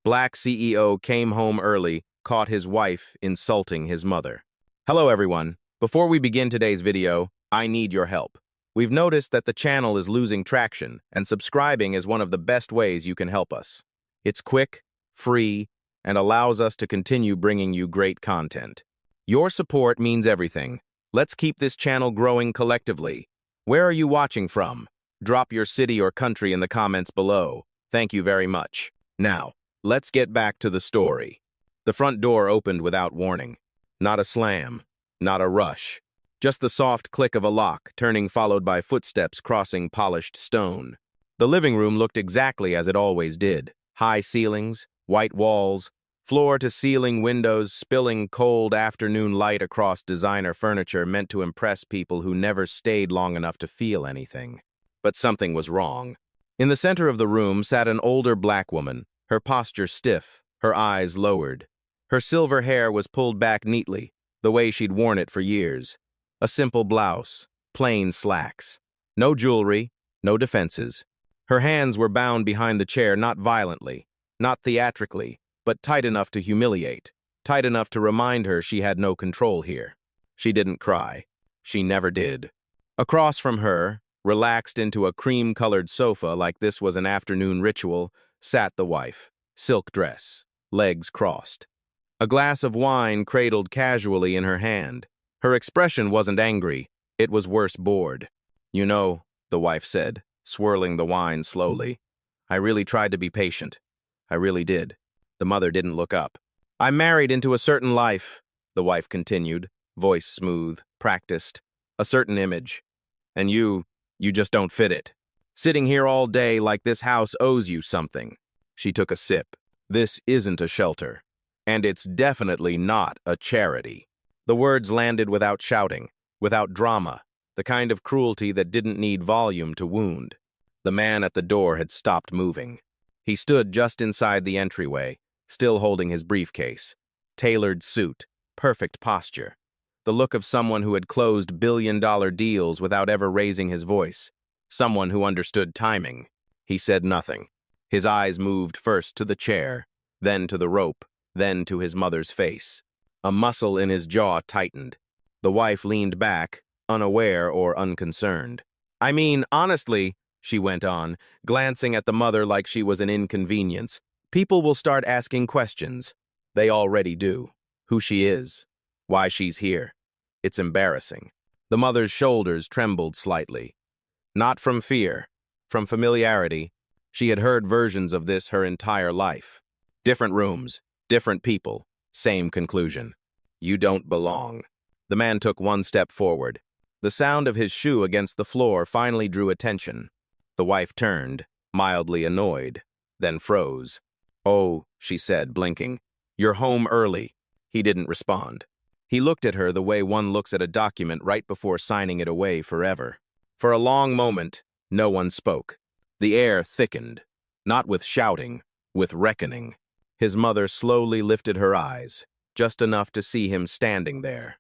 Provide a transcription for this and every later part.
Black CEO came home early, caught his wife insulting his mother. Hello everyone. Before we begin today's video, I need your help. We've noticed that the channel is losing traction, and subscribing is one of the best ways you can help us. It's quick, free, and allows us to continue bringing you great content. Your support means everything. Let's keep this channel growing collectively. Where are you watching from? Drop your city or country in the comments below. Thank you very much. Now, let's get back to the story. The front door opened without warning. Not a slam, not a rush. Just the soft click of a lock, turning followed by footsteps crossing polished stone. The living room looked exactly as it always did. High ceilings, white walls, floor-to-ceiling windows spilling cold afternoon light across designer furniture meant to impress people who never stayed long enough to feel anything. But something was wrong. In the center of the room sat an older black woman, her posture stiff, her eyes lowered. Her silver hair was pulled back neatly, the way she'd worn it for years. A simple blouse, plain slacks. No jewelry, no defenses. Her hands were bound behind the chair, not violently, not theatrically, but tight enough to humiliate, tight enough to remind her she had no control here. She didn't cry. She never did. Across from her, relaxed into a cream-colored sofa like this was an afternoon ritual, sat the wife, silk dress, legs crossed. A glass of wine cradled casually in her hand. Her expression wasn't angry, it was worse, bored. "You know," the wife said, swirling the wine slowly, "I really tried to be patient. I really did." The mother didn't look up. "I'm married into a certain life," the wife continued, voice smooth, practiced, a certain image. "And you just don't fit it. Sitting here all day like this house owes you something." She took a sip. "This isn't a shelter. And it's definitely not a charity." The words landed without shouting, without drama, the kind of cruelty that didn't need volume to wound. The man at the door had stopped moving. He stood just inside the entryway, still holding his briefcase. Tailored suit, perfect posture. The look of someone who had closed billion-dollar deals without ever raising his voice. Someone who understood timing. He said nothing. His eyes moved first to the chair, then to the rope, then to his mother's face. A muscle in his jaw tightened. The wife leaned back, unaware or unconcerned. "I mean, honestly," she went on, glancing at the mother like she was an inconvenience, "people will start asking questions. They already do. Who she is. Why she's here. It's embarrassing." The mother's shoulders trembled slightly. Not from fear, from familiarity. She had heard versions of this her entire life. Different rooms, different people, same conclusion. "You don't belong." The man took one step forward. The sound of his shoe against the floor finally drew attention. The wife turned, mildly annoyed, then froze. "Oh," she said, blinking. "You're home early." He didn't respond. He looked at her the way one looks at a document right before signing it away forever. For a long moment, no one spoke. The air thickened, not with shouting, with reckoning. His mother slowly lifted her eyes, just enough to see him standing there.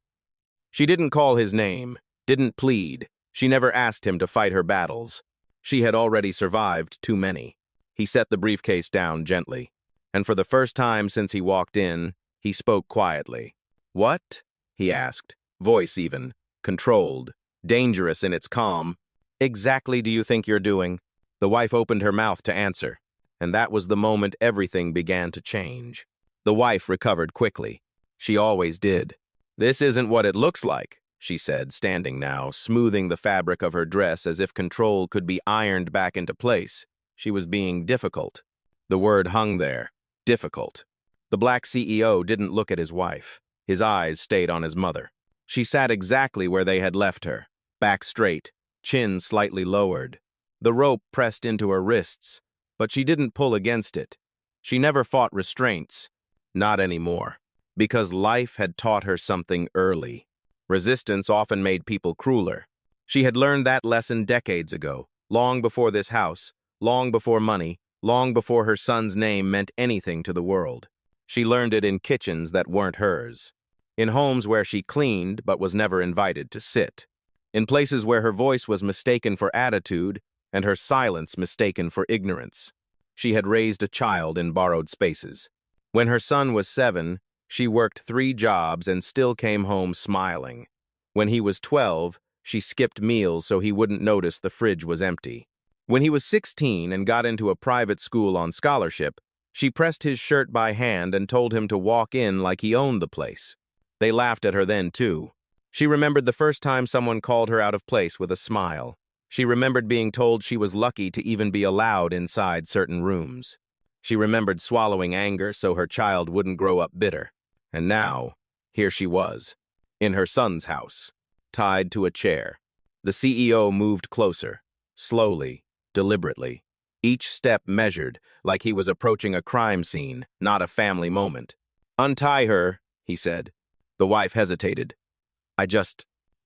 She didn't call his name, didn't plead. She never asked him to fight her battles. She had already survived too many. He set the briefcase down gently, and for the first time since he walked in, he spoke quietly. "What?" he asked, voice even, controlled, dangerous in its calm. "Exactly do you think you're doing?" The wife opened her mouth to answer, and that was the moment everything began to change. The wife recovered quickly. She always did. "This isn't what it looks like," she said, standing now, smoothing the fabric of her dress as if control could be ironed back into place. She was being difficult. The word hung there. Difficult. The black CEO didn't look at his wife. His eyes stayed on his mother. She sat exactly where they had left her, back straight, chin slightly lowered. The rope pressed into her wrists, but she didn't pull against it. She never fought restraints. Not anymore. Because life had taught her something early. Resistance often made people crueler. She had learned that lesson decades ago, long before this house, long before money, long before her son's name meant anything to the world. She learned it in kitchens that weren't hers. In homes where she cleaned but was never invited to sit. In places where her voice was mistaken for attitude and her silence mistaken for ignorance. She had raised a child in borrowed spaces. When her son was 7, she worked 3 jobs and still came home smiling. When he was 12, she skipped meals so he wouldn't notice the fridge was empty. When he was 16 and got into a private school on scholarship, she pressed his shirt by hand and told him to walk in like he owned the place. They laughed at her then, too. She remembered the first time someone called her out of place with a smile. She remembered being told she was lucky to even be allowed inside certain rooms. She remembered swallowing anger so her child wouldn't grow up bitter. And now, here she was, in her son's house, tied to a chair. The CEO moved closer, slowly, deliberately. Each step measured, like he was approaching a crime scene, not a family moment. "Untie her," he said. The wife hesitated.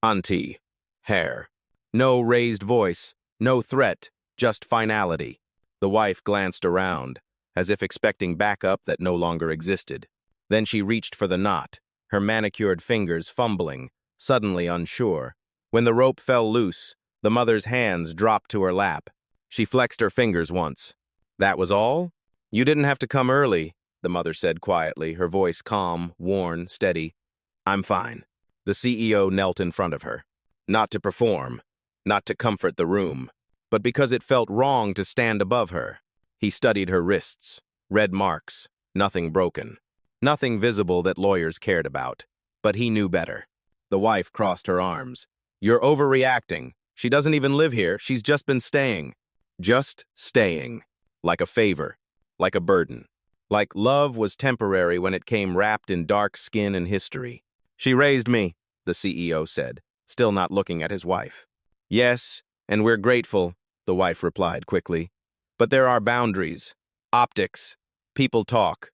Auntie. Hair. No raised voice, no threat, just finality. The wife glanced around, as if expecting backup that no longer existed. Then she reached for the knot, her manicured fingers fumbling, suddenly unsure. When the rope fell loose, the mother's hands dropped to her lap. She flexed her fingers once. "That was all? You didn't have to come early," the mother said quietly, her voice calm, worn, steady. "I'm fine." The CEO knelt in front of her. Not to perform, not to comfort the room, but because it felt wrong to stand above her. He studied her wrists, red marks, nothing broken, nothing visible that lawyers cared about. But he knew better. The wife crossed her arms. "You're overreacting. She doesn't even live here. She's just been staying." Just staying. Like a favor. Like a burden. Like love was temporary when it came wrapped in dark skin and history. "She raised me," the CEO said, still not looking at his wife. "Yes, and we're grateful," the wife replied quickly. "But there are boundaries. Optics. People talk."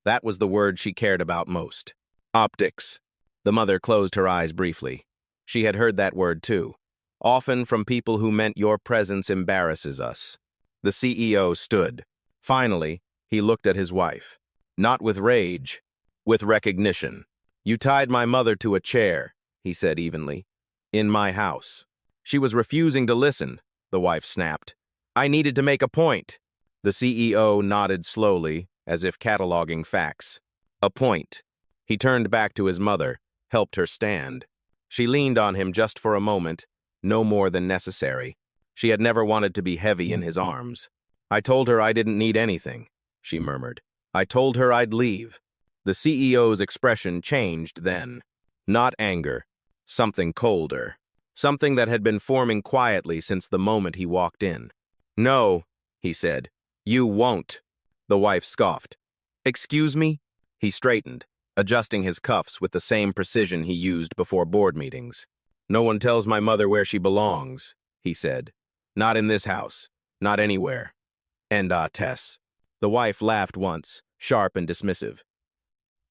That was the word she cared about most. Optics. The mother closed her eyes briefly. She had heard that word too. Often from people who meant your presence embarrasses us. The CEO stood. Finally, he looked at his wife. Not with rage, with recognition. "You tied my mother to a chair," he said evenly. "In my house." She was refusing to listen, the wife snapped. "I needed to make a point." The CEO nodded slowly, as if cataloging facts. "A point." He turned back to his mother, helped her stand. She leaned on him just for a moment, no more than necessary. She had never wanted to be heavy in his arms. "I told her I didn't need anything," she murmured. "I told her I'd leave." The CEO's expression changed then. Not anger. Something colder. Something that had been forming quietly since the moment he walked in. "No," he said. "You won't." The wife scoffed. "Excuse me?" He straightened, adjusting his cuffs with the same precision he used before board meetings. "No one tells my mother where she belongs," he said. "Not in this house. Not anywhere." And Tess. The wife laughed once, sharp and dismissive.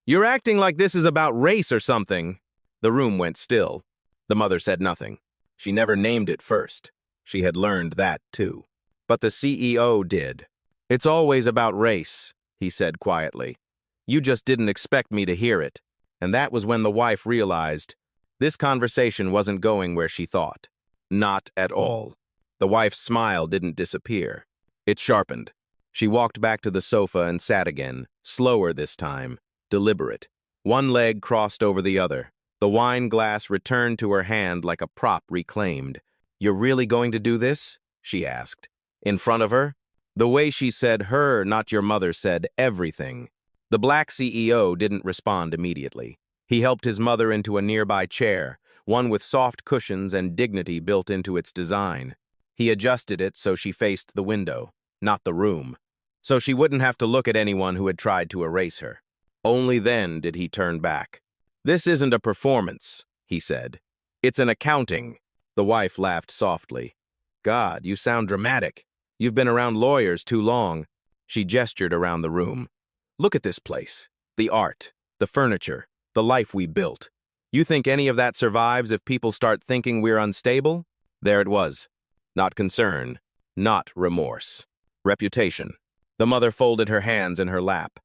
"You're acting like this is about race or something." The room went still. The mother said nothing. She never named it first. She had learned that, too. But the CEO did. "It's always about race," he said quietly. "You just didn't expect me to hear it." And that was when the wife realized this conversation wasn't going where she thought. Not at all. The wife's smile didn't disappear. It sharpened. She walked back to the sofa and sat again, slower this time, deliberate. One leg crossed over the other. The wine glass returned to her hand like a prop reclaimed. "You're really going to do this?" she asked. In front of her? The way she said her, not your mother, said everything. The black CEO didn't respond immediately. He helped his mother into a nearby chair, one with soft cushions and dignity built into its design. He adjusted it so she faced the window, not the room, so she wouldn't have to look at anyone who had tried to erase her. Only then did he turn back. "This isn't a performance," he said. "It's an accounting." The wife laughed softly. "God, you sound dramatic. You've been around lawyers too long." She gestured around the room. "Look at this place. The art, the furniture, the life we built. You think any of that survives if people start thinking we're unstable?" There it was. Not concern, not remorse. Reputation. The mother folded her hands in her lap.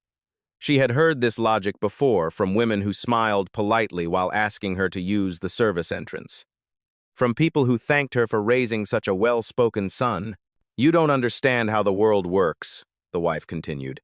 She had heard this logic before from women who smiled politely while asking her to use the service entrance. From people who thanked her for raising such a well-spoken son. You don't understand how the world works, the wife continued.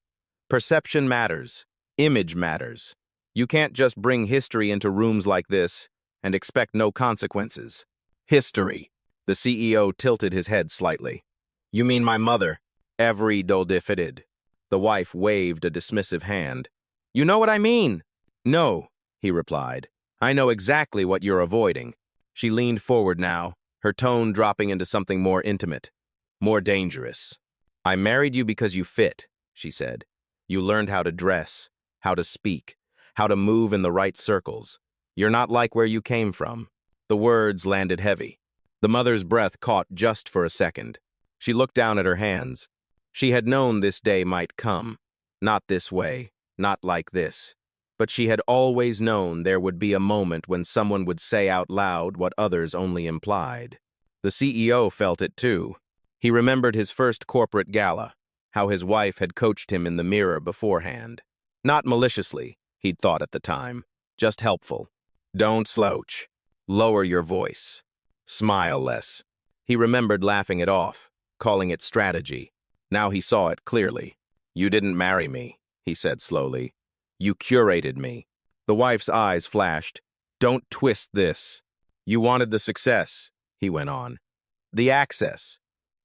Perception matters. Image matters. You can't just bring history into rooms like this and expect no consequences. History. The CEO tilted his head slightly. You mean my mother? Every doldifidid. The wife waved a dismissive hand. You know what I mean? No, he replied. I know exactly what you're avoiding. She leaned forward now, her tone dropping into something more intimate, more dangerous. I married you because you fit, she said. You learned how to dress, how to speak, how to move in the right circles. You're not like where you came from. The words landed heavy. The mother's breath caught just for a second. She looked down at her hands. She had known this day might come. Not this way, not like this. But she had always known there would be a moment when someone would say out loud what others only implied. The CEO felt it too. He remembered his first corporate gala, how his wife had coached him in the mirror beforehand. Not maliciously, he'd thought at the time, just helpful. Don't slouch. Lower your voice. Smile less. He remembered laughing it off, calling it strategy. Now he saw it clearly. You didn't marry me, he said slowly. You curated me. The wife's eyes flashed. Don't twist this. You wanted the success, he went on. The access.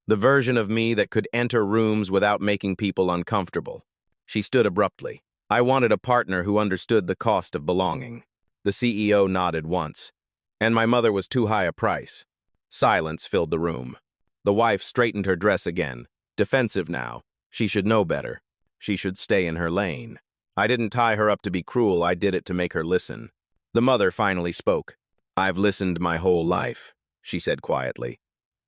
The version of me that could enter rooms without making people uncomfortable. She stood abruptly. I wanted a partner who understood the cost of belonging. The CEO nodded once. And my mother was too high a price. Silence filled the room. The wife straightened her dress again. Defensive now. She should know better. She should stay in her lane. I didn't tie her up to be cruel, I did it to make her listen. The mother finally spoke. I've listened my whole life, she said quietly.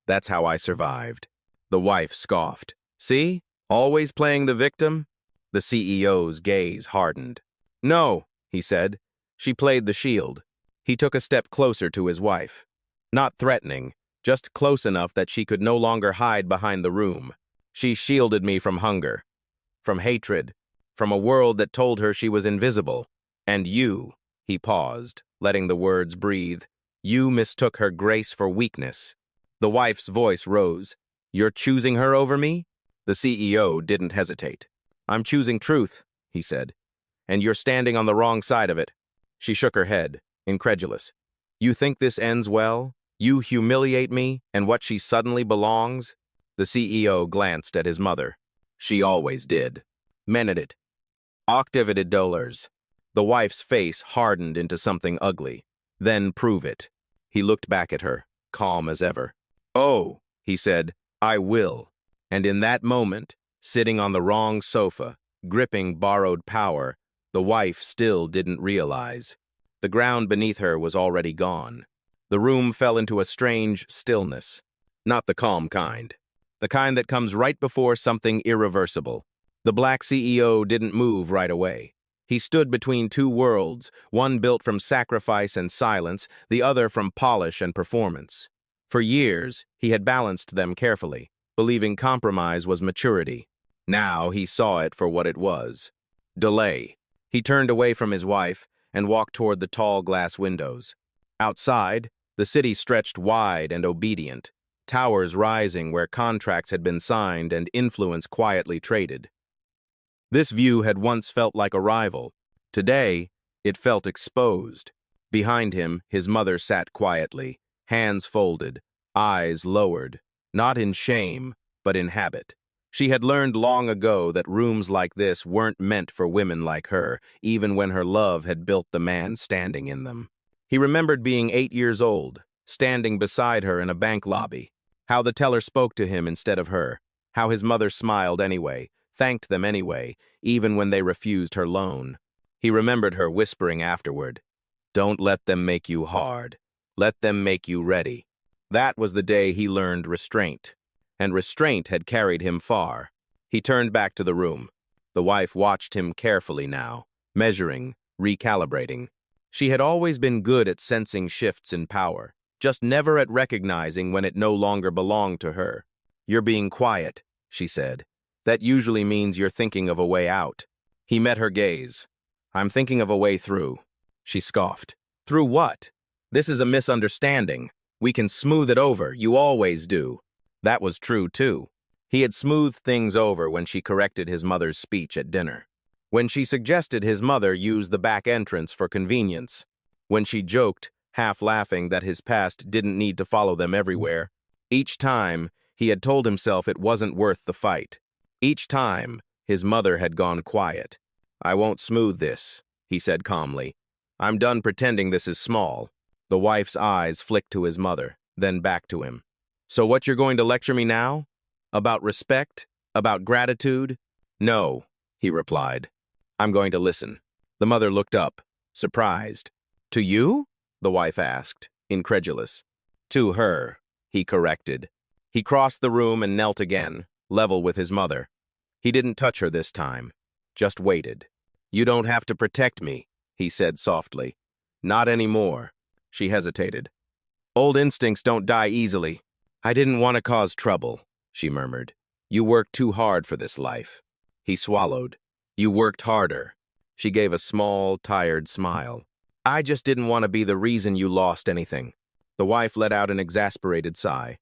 That's how I survived. The wife scoffed. See? Always playing the victim? The CEO's gaze hardened. No, he said. She played the shield. He took a step closer to his wife. Not threatening, just close enough that she could no longer hide behind the room. She shielded me from hunger, from hatred, from a world that told her she was invisible. And you, he paused, letting the words breathe, you mistook her grace for weakness. The wife's voice rose. You're choosing her over me? The CEO didn't hesitate. I'm choosing truth, he said. And you're standing on the wrong side of it. She shook her head, incredulous. You think this ends well? You humiliate me, and what she suddenly belongs? The CEO glanced at his mother. She always did. Meant it. Octavited dollars. The wife's face hardened into something ugly. Then prove it. He looked back at her, calm as ever. Oh, he said, I will. And in that moment, sitting on the wrong sofa, gripping borrowed power, the wife still didn't realize. The ground beneath her was already gone. The room fell into a strange stillness. Not the calm kind. The kind that comes right before something irreversible. The black CEO didn't move right away. He stood between two worlds, one built from sacrifice and silence, the other from polish and performance. For years, he had balanced them carefully, believing compromise was maturity. Now he saw it for what it was. Delay. He turned away from his wife and walked toward the tall glass windows. Outside, the city stretched wide and obedient, towers rising where contracts had been signed and influence quietly traded. This view had once felt like a rival. Today, it felt exposed. Behind him, his mother sat quietly, hands folded, eyes lowered, not in shame, but in habit. She had learned long ago that rooms like this weren't meant for women like her, even when her love had built the man standing in them. He remembered being 8 years old, standing beside her in a bank lobby, how the teller spoke to him instead of her, how his mother smiled anyway, thanked them anyway, even when they refused her loan. He remembered her whispering afterward, "Don't let them make you hard. Let them make you ready." That was the day he learned restraint, and restraint had carried him far. He turned back to the room. The wife watched him carefully now, measuring, recalibrating. She had always been good at sensing shifts in power, just never at recognizing when it no longer belonged to her. "You're being quiet," she said. "That usually means you're thinking of a way out." He met her gaze. "I'm thinking of a way through." She scoffed. "Through what? This is a misunderstanding. We can smooth it over, you always do." That was true, too. He had smoothed things over when she corrected his mother's speech at dinner, when she suggested his mother use the back entrance for convenience, when she joked, half laughing, that his past didn't need to follow them everywhere. Each time, he had told himself it wasn't worth the fight. Each time, his mother had gone quiet. "I won't smooth this," he said calmly. "I'm done pretending this is small." The wife's eyes flicked to his mother, then back to him. "So what, you're going to lecture me now? About respect? About gratitude?" "No," he replied. "I'm going to listen." The mother looked up, surprised. "To you?" the wife asked, incredulous. "To her," he corrected. He crossed the room and knelt again, level with his mother. He didn't touch her this time, just waited. "You don't have to protect me," he said softly. "Not anymore." She hesitated. "Old instincts don't die easily." "I didn't want to cause trouble," she murmured. "You worked too hard for this life." He swallowed. "You worked harder." She gave a small, tired smile. "I just didn't want to be the reason you lost anything." The wife let out an exasperated sigh.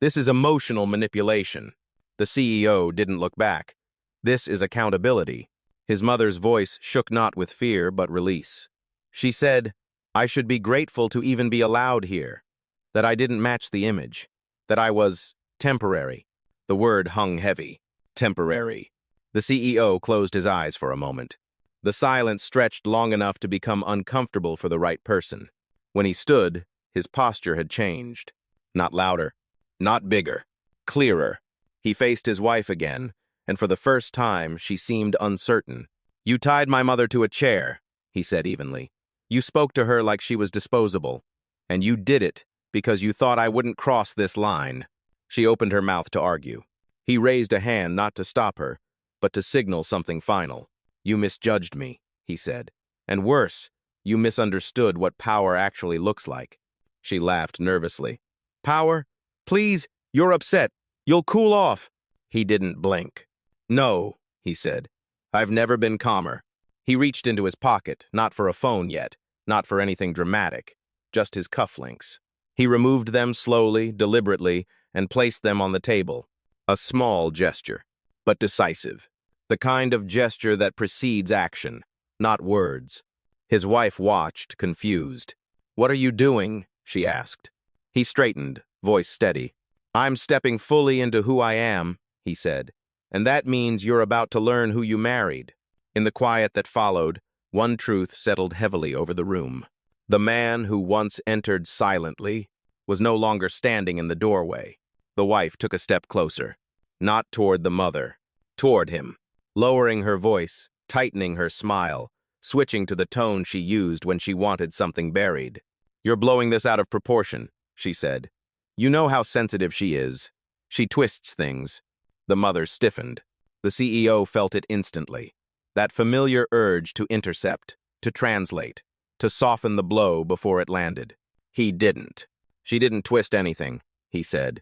"This is emotional manipulation." The CEO didn't look back. "This is accountability." His mother's voice shook not with fear, but release. She said, "I should be grateful to even be allowed here, that I didn't match the image, that I was temporary." The word hung heavy. Temporary. The CEO closed his eyes for a moment. The silence stretched long enough to become uncomfortable for the right person. When he stood, his posture had changed. Not louder, not bigger, clearer. He faced his wife again, and for the first time she seemed uncertain. "You tied my mother to a chair," he said evenly. "You spoke to her like she was disposable. And you did it because you thought I wouldn't cross this line." She opened her mouth to argue. He raised a hand not to stop her, but to signal something final. "You misjudged me," he said. "And worse, you misunderstood what power actually looks like." She laughed nervously. "Power? Please, you're upset. You'll cool off." He didn't blink. "No," he said. "I've never been calmer." He reached into his pocket, not for a phone yet, not for anything dramatic, just his cufflinks. He removed them slowly, deliberately, and placed them on the table. A small gesture, but decisive. The kind of gesture that precedes action, not words. His wife watched, confused. "What are you doing?" she asked. He straightened, voice steady. "I'm stepping fully into who I am," he said. "And that means you're about to learn who you married." In the quiet that followed, one truth settled heavily over the room. The man who once entered silently was no longer standing in the doorway. The wife took a step closer, not toward the mother, toward him, lowering her voice, tightening her smile, switching to the tone she used when she wanted something buried. "You're blowing this out of proportion," she said. "You know how sensitive she is. She twists things." The mother stiffened. The CEO felt it instantly. That familiar urge to intercept, to translate, to soften the blow before it landed. He didn't. "She didn't twist anything," he said.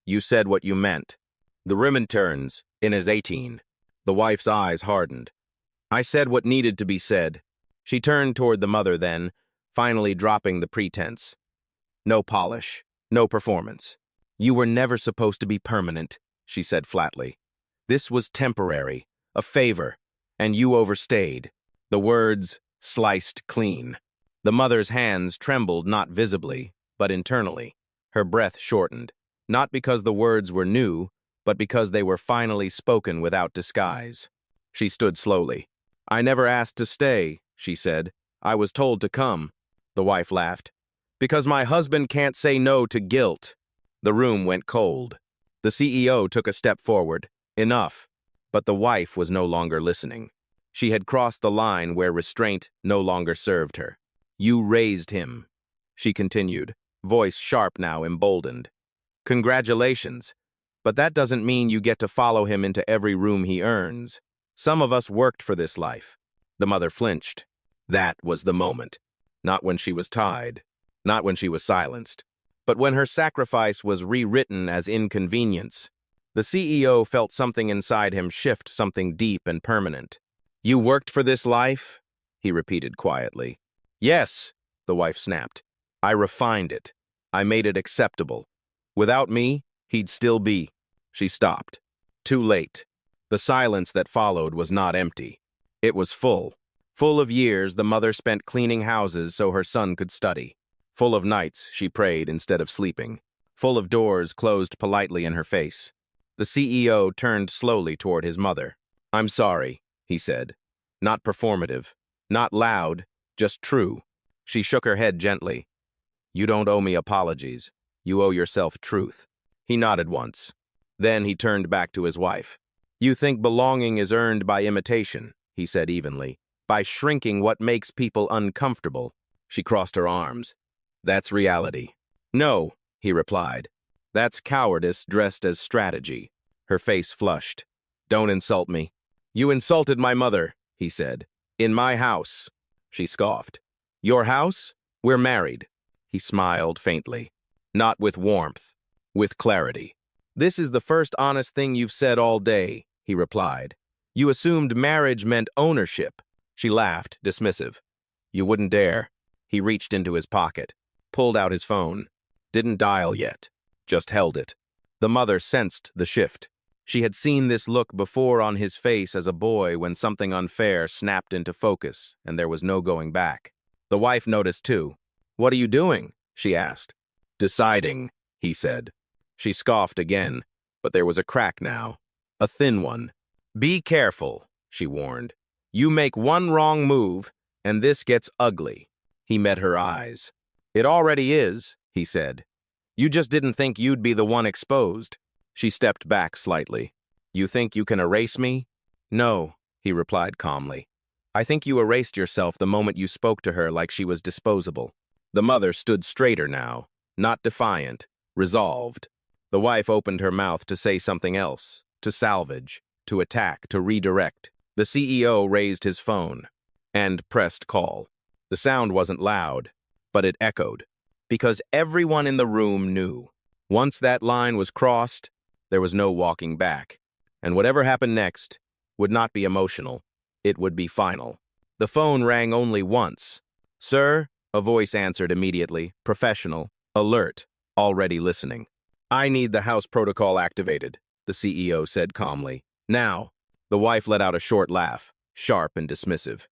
"You said what you meant." The rim turns, in his 18. The wife's eyes hardened. "I said what needed to be said." She turned toward the mother then, finally dropping the pretense. "No polish, no performance. You were never supposed to be permanent," she said flatly. "This was temporary, a favor, and you overstayed." The words sliced clean. The mother's hands trembled not visibly, but internally. Her breath shortened, not because the words were new, but because they were finally spoken without disguise. She stood slowly. "I never asked to stay," she said. "I was told to come." The wife laughed. "Because my husband can't say no to guilt." The room went cold. The CEO took a step forward. Enough. But the wife was no longer listening. She had crossed the line where restraint no longer served her. "You raised him," she continued, voice sharp now, emboldened. "Congratulations. But that doesn't mean you get to follow him into every room he earns. Some of us worked for this life." The mother flinched. That was the moment. Not when she was tied, not when she was silenced, but when her sacrifice was rewritten as inconvenience. The CEO felt something inside him shift, something deep and permanent. "You worked for this life?" he repeated quietly. "Yes," the wife snapped. "I refined it. I made it acceptable. Without me, he'd still be." She stopped. Too late. The silence that followed was not empty. It was full. Full of years the mother spent cleaning houses so her son could study. Full of nights she prayed instead of sleeping. Full of doors closed politely in her face. The CEO turned slowly toward his mother. "I'm sorry," he said. Not performative. Not loud. Just true. She shook her head gently. "You don't owe me apologies. You owe yourself truth." He nodded once. Then he turned back to his wife. "You think belonging is earned by imitation," he said evenly, "by shrinking what makes people uncomfortable." She crossed her arms. "That's reality." "No," he replied. "That's cowardice dressed as strategy." Her face flushed. "Don't insult me." "You insulted my mother," he said. "In my house." She scoffed. "Your house? We're married." He smiled faintly. Not with warmth, with clarity. "This is the first honest thing you've said all day," he replied. "You assumed marriage meant ownership." She laughed, dismissive. "You wouldn't dare." He reached into his pocket, pulled out his phone. Didn't dial yet, just held it. The mother sensed the shift. She had seen this look before on his face as a boy when something unfair snapped into focus and there was no going back. The wife noticed too. "What are you doing?" she asked. "Deciding," he said. She scoffed again, but there was a crack now. A thin one. "Be careful," she warned. "You make one wrong move, and this gets ugly." He met her eyes. "It already is," he said. "You just didn't think you'd be the one exposed." She stepped back slightly. "You think you can erase me?" "No," he replied calmly. "I think you erased yourself the moment you spoke to her like she was disposable." The mother stood straighter now, not defiant, resolved. The wife opened her mouth to say something else, to salvage, to attack, to redirect. The CEO raised his phone and pressed call. The sound wasn't loud, but it echoed, because everyone in the room knew. Once that line was crossed, there was no walking back, and whatever happened next would not be emotional. It would be final. The phone rang only once. "Sir," a voice answered immediately, professional, alert, already listening. "I need the house protocol activated," the CEO said calmly. "Now." The wife let out a short laugh, sharp and dismissive.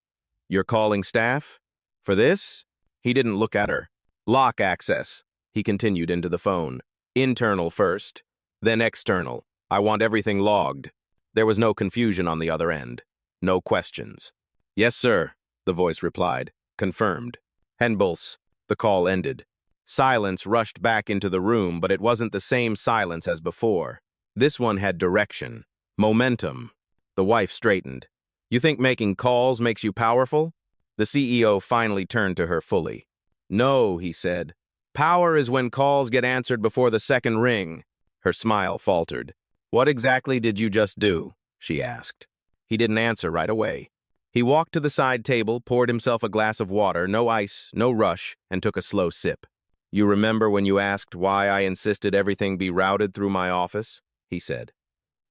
"You're calling staff? For this?" He didn't look at her. "Lock access," he continued into the phone. "Internal first, then external. I want everything logged." There was no confusion on the other end. No questions. "Yes, sir," the voice replied. "Confirmed." Henbulz. The call ended. Silence rushed back into the room, but it wasn't the same silence as before. This one had direction, momentum. The wife straightened. "You think making calls makes you powerful?" The CEO finally turned to her fully. "No," he said. "Power is when calls get answered before the second ring." Her smile faltered. "What exactly did you just do?" she asked. He didn't answer right away. He walked to the side table, poured himself a glass of water, no ice, no rush, and took a slow sip. "You remember when you asked why I insisted everything be routed through my office?" he said.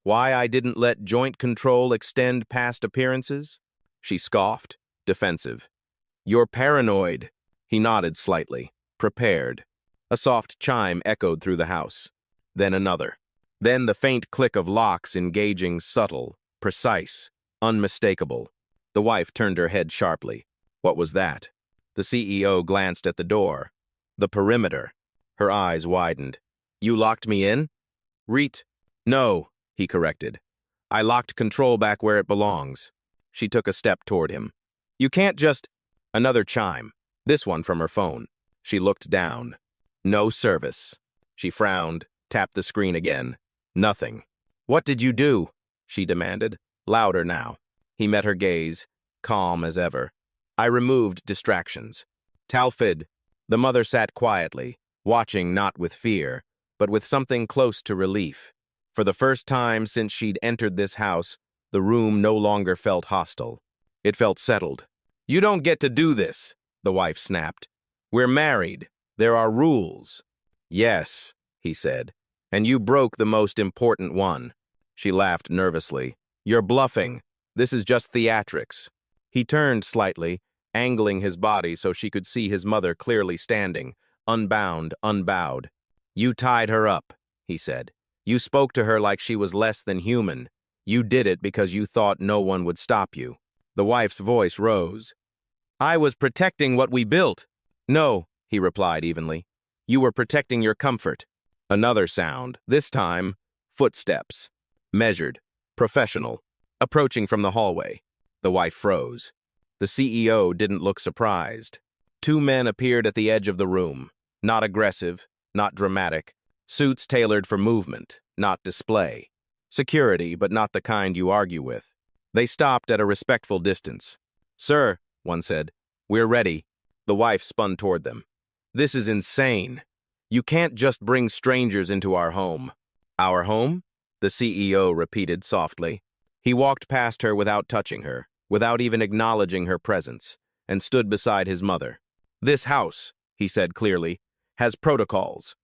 "Why I didn't let joint control extend past appearances?" She scoffed, defensive. "You're paranoid." He nodded slightly, prepared. A soft chime echoed through the house. Then another. Then the faint click of locks engaging, subtle, precise, unmistakable. The wife turned her head sharply. What was that? The CEO glanced at the door. The perimeter. Her eyes widened. "You locked me in?" "No," he corrected. "I locked control back where it belongs." She took a step toward him. "You can't just—" Another chime, this one from her phone. She looked down. No service. She frowned, tapped the screen again. Nothing. "What did you do?" she demanded, louder now. He met her gaze, calm as ever. "I removed distractions." "Talfid." The mother sat quietly, watching not with fear, but with something close to relief. For the first time since she'd entered this house, the room no longer felt hostile. It felt settled. "You don't get to do this," the wife snapped. "We're married. There are rules." "Yes," he said, "and you broke the most important one." She laughed nervously. "You're bluffing. This is just theatrics." He turned slightly, angling his body so she could see his mother clearly standing, unbound, unbowed. "You tied her up," he said. You spoke to her like she was less than human. You did it because you thought no one would stop you. The wife's voice rose. I was protecting what we built. No, he replied evenly. You were protecting your comfort. Another sound, this time, footsteps. Measured, professional, approaching from the hallway. The wife froze. The CEO didn't look surprised. Two men appeared at the edge of the room. Not aggressive, not dramatic. Suits tailored for movement, not display. Security, but not the kind you argue with. They stopped at a respectful distance. Sir, one said, we're ready. The wife spun toward them. This is insane. You can't just bring strangers into our home. Our home? The CEO repeated softly. He walked past her without touching her, without even acknowledging her presence, and stood beside his mother. This house, he said clearly, has protocols,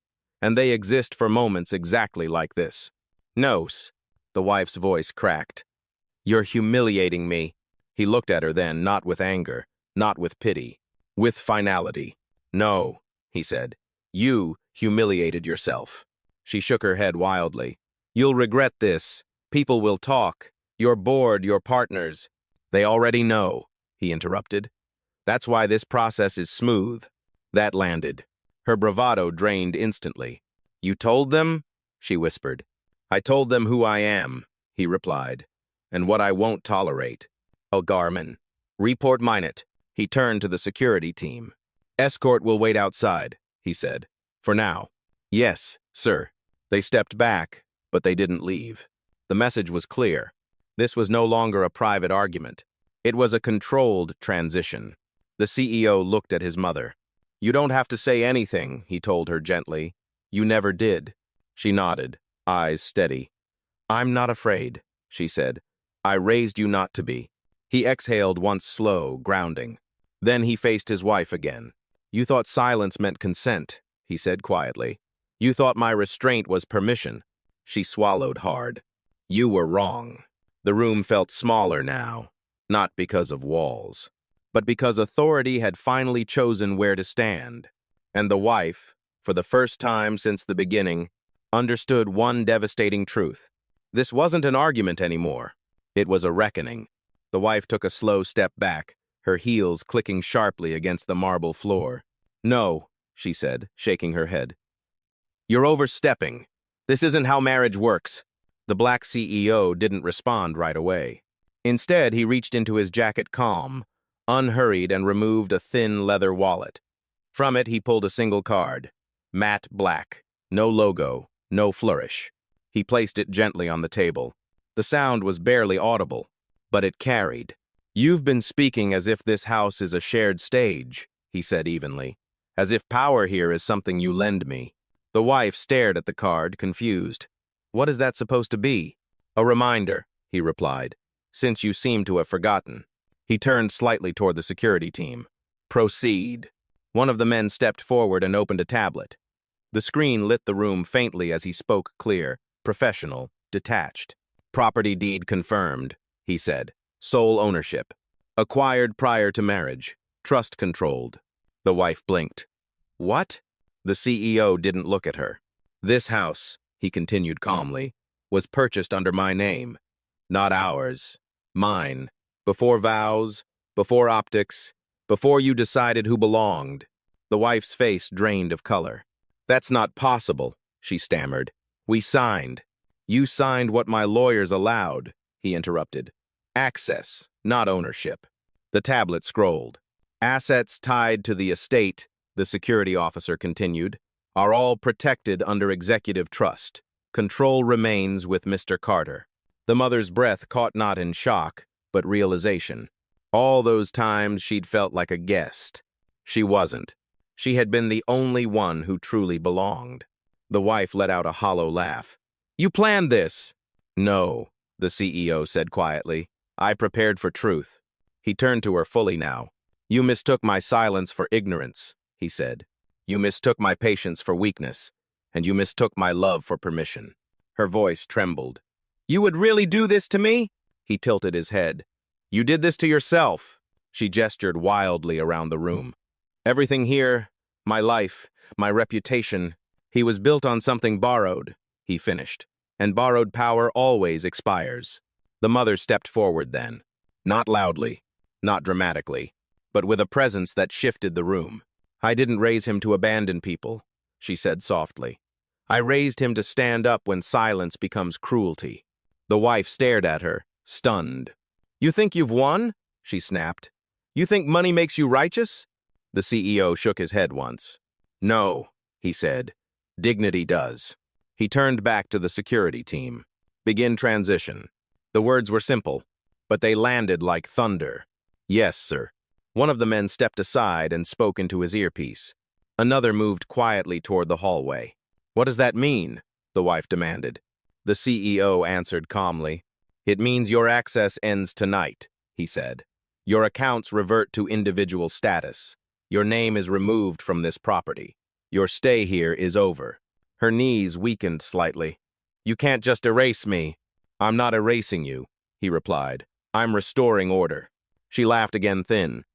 and they exist for moments exactly like this. No, the wife's voice cracked. You're humiliating me. He looked at her then, not with anger, not with pity, with finality. No, he said. You humiliated yourself. She shook her head wildly. You'll regret this. People will talk. You're bored, your partners. They already know, he interrupted. That's why this process is smooth. That landed. Her bravado drained instantly. You told them? She whispered. I told them who I am, he replied, and what I won't tolerate. Garman. Report Minot. He turned to the security team. Escort will wait outside, he said. For now. Yes, sir. They stepped back, but they didn't leave. The message was clear. This was no longer a private argument. It was a controlled transition. The CEO looked at his mother. You don't have to say anything, he told her gently. You never did. She nodded, eyes steady. I'm not afraid, she said. I raised you not to be. He exhaled once slow, grounding. Then he faced his wife again. You thought silence meant consent, he said quietly. You thought my restraint was permission. She swallowed hard. You were wrong. The room felt smaller now, not because of walls, but because authority had finally chosen where to stand. And the wife, for the first time since the beginning, understood one devastating truth. This wasn't an argument anymore. It was a reckoning. The wife took a slow step back, her heels clicking sharply against the marble floor. No, she said, shaking her head. You're overstepping. This isn't how marriage works. The black CEO didn't respond right away. Instead, he reached into his jacket calm, unhurried, and removed a thin leather wallet. From it, he pulled a single card. Matte black. No logo, no flourish. He placed it gently on the table. The sound was barely audible, but it carried. You've been speaking as if this house is a shared stage, he said evenly. As if power here is something you lend me. The wife stared at the card, confused. What is that supposed to be? A reminder, he replied, since you seem to have forgotten. He turned slightly toward the security team. Proceed. One of the men stepped forward and opened a tablet. The screen lit the room faintly as he spoke clear, professional, detached. Property deed confirmed, he said. Sole ownership. Acquired prior to marriage. Trust controlled. The wife blinked. What? The CEO didn't look at her. This house, he continued calmly, was purchased under my name. Not ours. Mine. Before vows, before optics, before you decided who belonged. The wife's face drained of color. That's not possible, she stammered. We signed. You signed what my lawyers allowed, he interrupted. Access, not ownership. The tablet scrolled. Assets tied to the estate, the security officer continued, are all protected under executive trust. Control remains with Mr. Carter. The mother's breath caught not in shock, but realization. All those times she'd felt like a guest. She wasn't. She had been the only one who truly belonged. The wife let out a hollow laugh. You planned this. No, the CEO said quietly. I prepared for truth. He turned to her fully now. You mistook my silence for ignorance, he said. You mistook my patience for weakness, and you mistook my love for permission. Her voice trembled. You would really do this to me? He tilted his head. You did this to yourself. She gestured wildly around the room. Everything here, my life, my reputation, he was built on something borrowed, he finished. and borrowed power always expires. The mother stepped forward then, not loudly, not dramatically, but with a presence that shifted the room. "I didn't raise him to abandon people," she said softly. "I raised him to stand up when silence becomes cruelty." The wife stared at her, stunned. "You think you've won?" she snapped. "You think money makes you righteous?" The CEO shook his head once. "No," he said. "Dignity does." He turned back to the security team. "Begin transition." The words were simple, but they landed like thunder. "Yes, sir." One of the men stepped aside and spoke into his earpiece. Another moved quietly toward the hallway. "What does that mean?" the wife demanded. The CEO answered calmly. "It means your access ends tonight," he said. "Your accounts revert to individual status. Your name is removed from this property. Your stay here is over." Her knees weakened slightly. "You can't just erase me." "I'm not erasing you," he replied. "I'm restoring order." She laughed again, thin,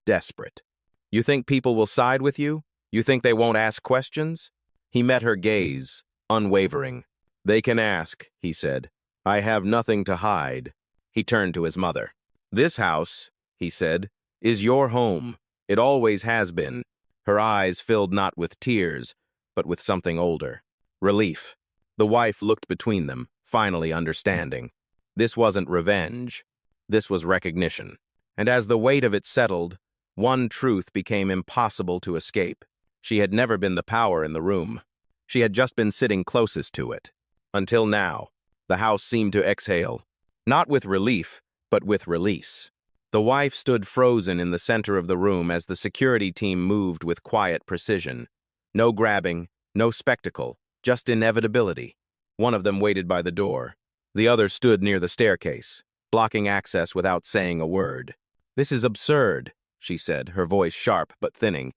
desperate. "You think people will side with you? You think they won't ask questions?" He met her gaze, unwavering. "They can ask," he said. "I have nothing to hide." He turned to his mother. "This house," he said, "is your home. It always has been." Her eyes filled not with tears, but with something older. Relief. The wife looked between them, finally understanding. This wasn't revenge. This was recognition. And as the weight of it settled, one truth became impossible to escape. She had never been the power in the room. She had just been sitting closest to it. Until now, the house seemed to exhale, not with relief, but with release. The wife stood frozen in the center of the room as the security team moved with quiet precision. No grabbing, no spectacle, just inevitability. One of them waited by the door. The other stood near the staircase, blocking access without saying a word. "This is absurd," she said, her voice sharp but thinning.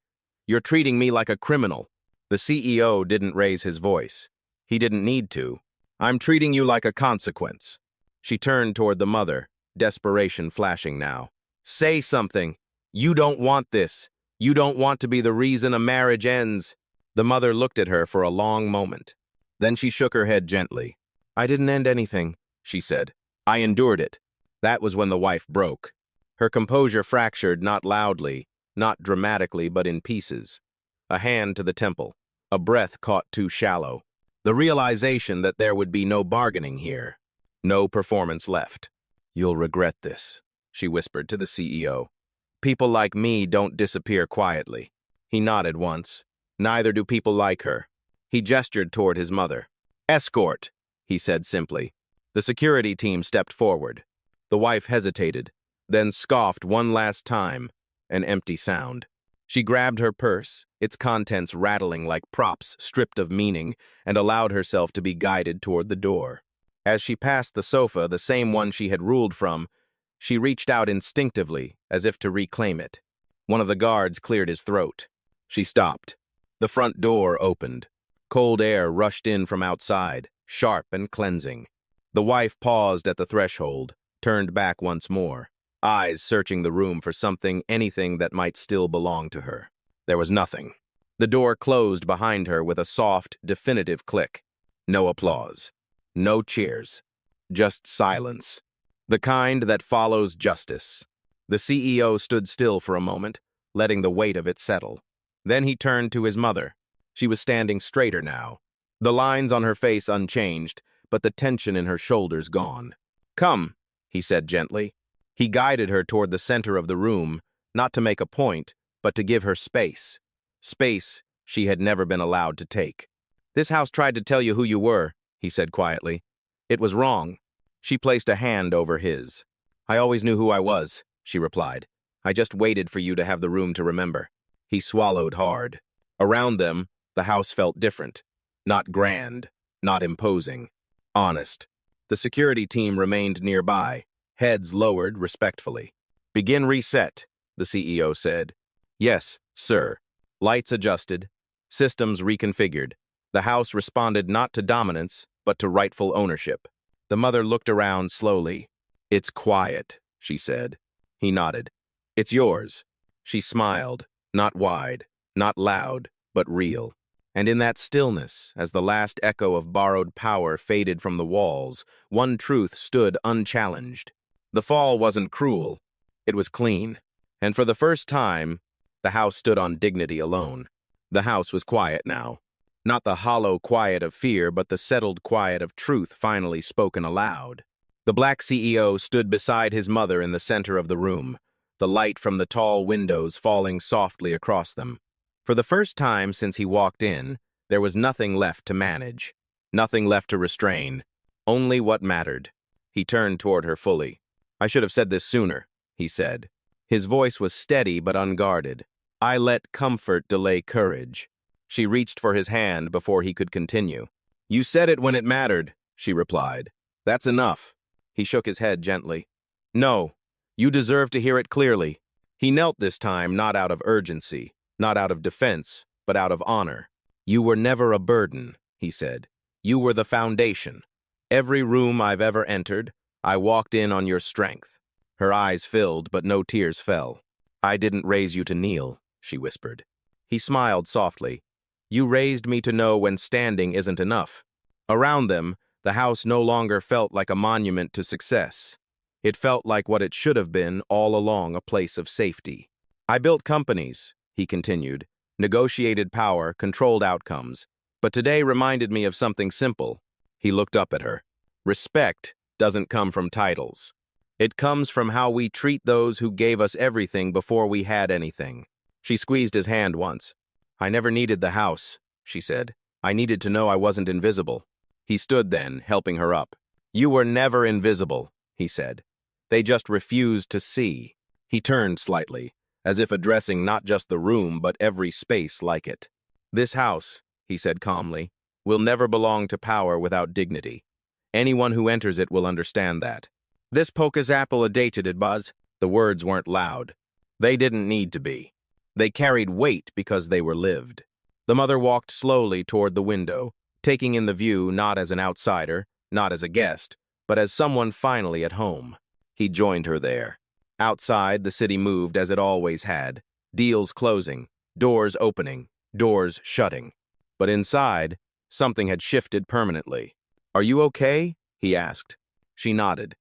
"You're treating me like a criminal." The CEO didn't raise his voice. He didn't need to. "I'm treating you like a consequence." She turned toward the mother, desperation flashing now. "Say something. You don't want this. You don't want to be the reason a marriage ends." The mother looked at her for a long moment. Then she shook her head gently. "I didn't end anything," she said. "I endured it." That was when the wife broke. Her composure fractured not loudly, not dramatically, but in pieces. A hand to the temple, a breath caught too shallow. The realization that there would be no bargaining here, no performance left. "You'll regret this," she whispered to the CEO. "People like me don't disappear quietly." He nodded once. "Neither do people like her." He gestured toward his mother. "Escort," he said simply. The security team stepped forward. The wife hesitated, then scoffed one last time, an empty sound. She grabbed her purse, its contents rattling like props stripped of meaning, and allowed herself to be guided toward the door. As she passed the sofa, the same one she had ruled from, she reached out instinctively, as if to reclaim it. One of the guards cleared his throat. She stopped. The front door opened. Cold air rushed in from outside, sharp and cleansing. The wife paused at the threshold, turned back once more, eyes searching the room for something, anything that might still belong to her. There was nothing. The door closed behind her with a soft, definitive click. No applause. No cheers. Just silence. The kind that follows justice. The CEO stood still for a moment, letting the weight of it settle. Then he turned to his mother. She was standing straighter now, the lines on her face unchanged, but the tension in her shoulders gone. "Come," he said gently. He guided her toward the center of the room, not to make a point, but to give her space. Space she had never been allowed to take. "This house tried to tell you who you were," he said quietly. "It was wrong." She placed a hand over his. "I always knew who I was," she replied. "I just waited for you to have the room to remember." He swallowed hard. Around them, the house felt different. Not grand, not imposing. Honest. The security team remained nearby, heads lowered respectfully. "Begin reset," the CEO said. "Yes, sir." Lights adjusted. Systems reconfigured. The house responded not to dominance, but to rightful ownership. The mother looked around slowly. "It's quiet," she said. He nodded. "It's yours." She smiled, not wide, not loud, but real. And in that stillness, as the last echo of borrowed power faded from the walls, one truth stood unchallenged. The fall wasn't cruel. It was clean. And for the first time, the house stood on dignity alone. The house was quiet now. Not the hollow quiet of fear, but the settled quiet of truth finally spoken aloud. The black CEO stood beside his mother in the center of the room, the light from the tall windows falling softly across them. For the first time since he walked in, there was nothing left to manage, nothing left to restrain, only what mattered. He turned toward her fully. "I should have said this sooner," he said. His voice was steady but unguarded. "I let comfort delay courage." She reached for his hand before he could continue. "You said it when it mattered," she replied. "That's enough." He shook his head gently. "No, you deserve to hear it clearly." He knelt this time, not out of urgency, not out of defense, but out of honor. "You were never a burden," he said. "You were the foundation. Every room I've ever entered, I walked in on your strength." Her eyes filled, but no tears fell. "I didn't raise you to kneel," she whispered. He smiled softly. "You raised me to know when standing isn't enough." Around them, the house no longer felt like a monument to success. It felt like what it should have been all along, a place of safety. "I built companies," he continued, "negotiated power, controlled outcomes. But today reminded me of something simple." He looked up at her. "Respect doesn't come from titles. It comes from how we treat those who gave us everything before we had anything." She squeezed his hand once. "I never needed the house," she said. "I needed to know I wasn't invisible." He stood then, helping her up. "You were never invisible," he said. "They just refused to see." He turned slightly, as if addressing not just the room, but every space like it. "This house," he said calmly, "will never belong to power without dignity. Anyone who enters it will understand that." "This poke's apple a dated, Buzz." The words weren't loud. They didn't need to be. They carried weight because they were lived. The mother walked slowly toward the window, taking in the view not as an outsider, not as a guest, but as someone finally at home. He joined her there. Outside, the city moved as it always had, deals closing, doors opening, doors shutting. But inside, something had shifted permanently. "Are you okay?" he asked. She nodded.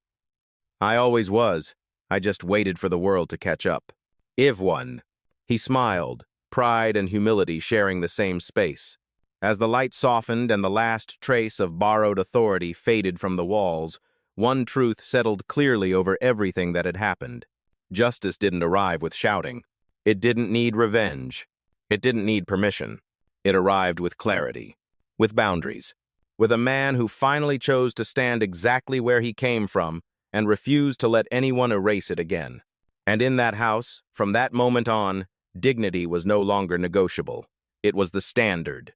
"I always was. I just waited for the world to catch up." "If one." He smiled, pride and humility sharing the same space. As the light softened and the last trace of borrowed authority faded from the walls, one truth settled clearly over everything that had happened. Justice didn't arrive with shouting. It didn't need revenge. It didn't need permission. It arrived with clarity, with boundaries, with a man who finally chose to stand exactly where he came from and refused to let anyone erase it again. And in that house, from that moment on, dignity was no longer negotiable. It was the standard.